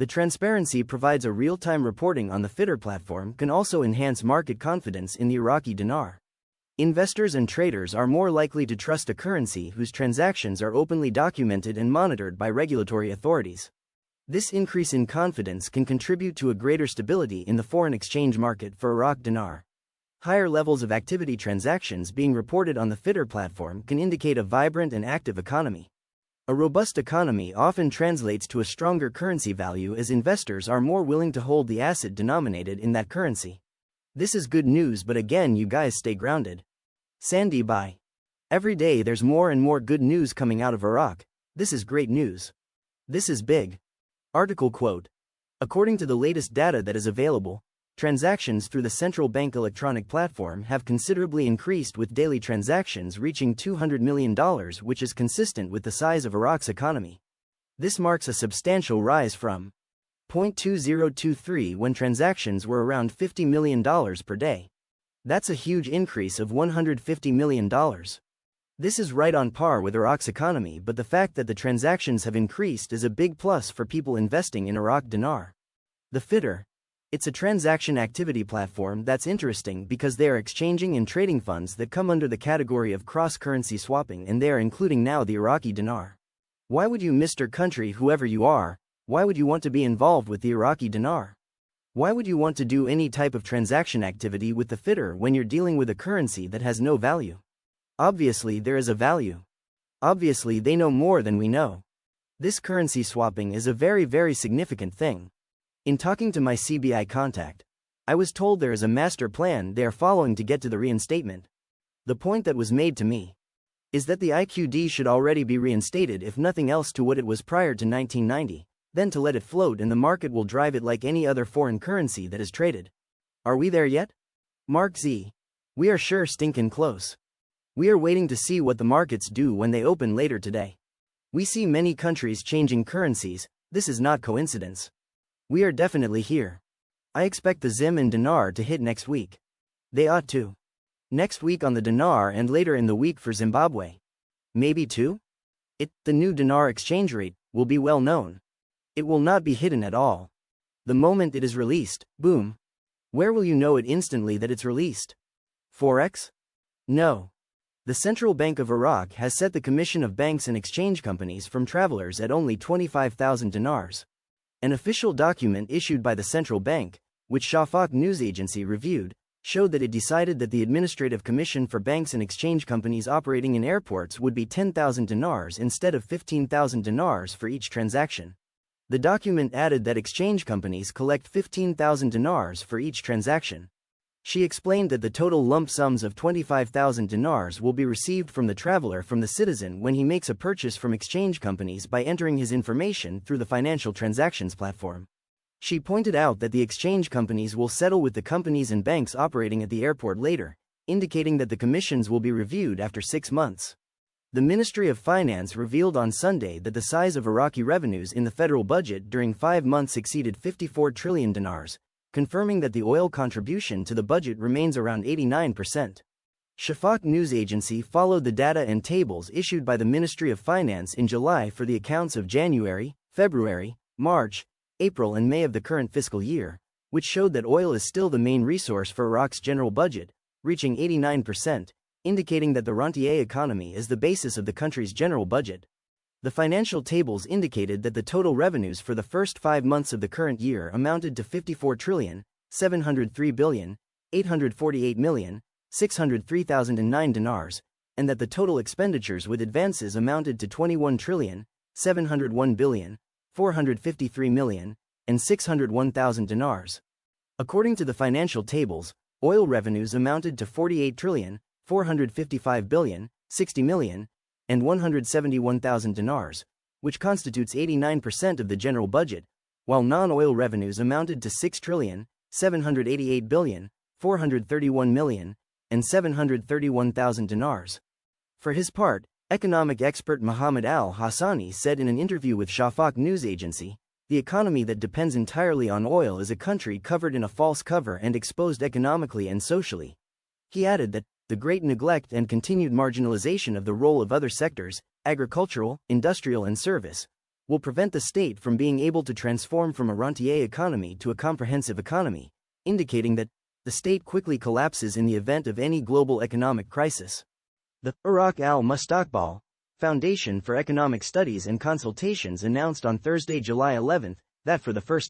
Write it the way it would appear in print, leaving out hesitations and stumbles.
The transparency provides a real-time reporting on the FIDR platform can also enhance market confidence in the Iraqi dinar. Investors and traders are more likely to trust a currency whose transactions are openly documented and monitored by regulatory authorities. This increase in confidence can contribute to a greater stability in the foreign exchange market for Iraq dinar. Higher levels of activity transactions being reported on the FIDR platform can indicate a vibrant and active economy. A robust economy often translates to a stronger currency value as investors are more willing to hold the asset denominated in that currency. This is good news, but again, you guys stay grounded. Sandy, bye. Every day there's more and more good news coming out of Iraq. This is great news. This is big. Article quote. According to the latest data that is available, transactions through the central bank electronic platform have considerably increased, with daily transactions reaching $200 million, which is consistent with the size of Iraq's economy. This marks a substantial rise from 0.2023 when transactions were around $50 million per day. That's a huge increase of $150 million. This is right on par with Iraq's economy, but the fact that the transactions have increased is a big plus for people investing in Iraq dinar. The FIDR. It's a transaction activity platform that's interesting because they are exchanging and trading funds that come under the category of cross-currency swapping, and they are including now the Iraqi dinar. Why would you, Mr. Country, whoever you are, why would you want to be involved with the Iraqi dinar? Why would you want to do any type of transaction activity with the FIDR when you're dealing with a currency that has no value? Obviously there is a value. Obviously they know more than we know. This currency swapping is a very, very significant thing. In talking to my CBI contact, I was told there is a master plan they are following to get to the reinstatement. The point that was made to me is that the IQD should already be reinstated, if nothing else, to what it was prior to 1990. Then to let it float and the market will drive it like any other foreign currency that is traded. Are we there yet? Mark Z. We are sure stinkin' close. We are waiting to see what the markets do when they open later today. We see many countries changing currencies. This is not coincidence. We are definitely here. I expect the ZIM and dinar to hit next week. They ought to. Next week on the dinar and later in the week for Zimbabwe. Maybe two? The new dinar exchange rate will be well known. It will not be hidden at all. The moment it is released, boom. Where will you know it instantly that it's released? Forex? No. The Central Bank of Iraq has set the commission of banks and exchange companies from travelers at only 25,000 dinars. An official document issued by the central bank, which Shafaq news agency reviewed, showed that it decided that the administrative commission for banks and exchange companies operating in airports would be 10,000 dinars instead of 15,000 dinars for each transaction. The document added that exchange companies collect 15,000 dinars for each transaction. She explained that the total lump sums of 25,000 dinars will be received from the traveler from the citizen when he makes a purchase from exchange companies by entering his information through the financial transactions platform. She pointed out that the exchange companies will settle with the companies and banks operating at the airport later, indicating that the commissions will be reviewed after 6 months. The Ministry of Finance revealed on Sunday that the size of Iraqi revenues in the federal budget during 5 months exceeded 54 trillion dinars, confirming that the oil contribution to the budget remains around 89%. Shafaq news agency followed the data and tables issued by the Ministry of Finance in July for the accounts of January, February, March, April and May of the current fiscal year, which showed that oil is still the main resource for Iraq's general budget, reaching 89%. Indicating that the rentier economy is the basis of the country's general budget. The financial tables indicated that the total revenues for the first 5 months of the current year amounted to 54 trillion, 703 billion, 848 million, 603,009 dinars, and that the total expenditures with advances amounted to 21 trillion, 701 billion, 453 million, and 601,000 dinars. According to the financial tables, oil revenues amounted to 48 trillion, 455 billion, 60 million, and 171,000 dinars, which constitutes 89% of the general budget, while non-oil revenues amounted to 6 trillion, 788 billion, 431 million, and 731,000 dinars. For his part, economic expert Mohammed Al-Hassani said in an interview with Shafaq news agency, the economy that depends entirely on oil is a country covered in a false cover and exposed economically and socially. He added that the great neglect and continued marginalization of the role of other sectors, agricultural, industrial and service, will prevent the state from being able to transform from a rentier economy to a comprehensive economy, indicating that the state quickly collapses in the event of any global economic crisis. The Iraq al-Mustaqbal Foundation for Economic Studies and Consultations announced on Thursday, July 11, that for the first